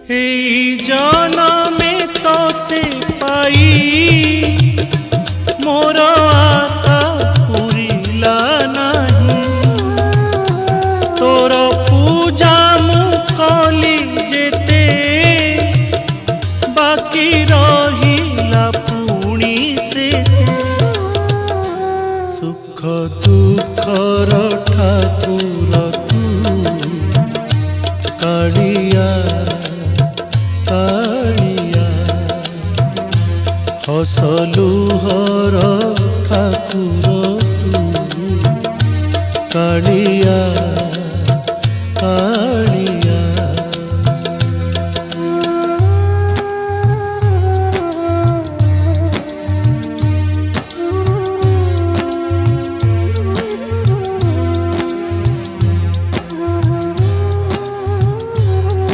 এই জনমে তোতে পাই মোর আশা পুরিলা নাহি। তোর পূজা মু কলি যেতে বাকি রহিলা পুଣି সেতে। সুখ দুঃখর ঠাকুর তু কাଳିয়া কাଳିয়া, হসলুহর ঠাকুর তু কালিয়া।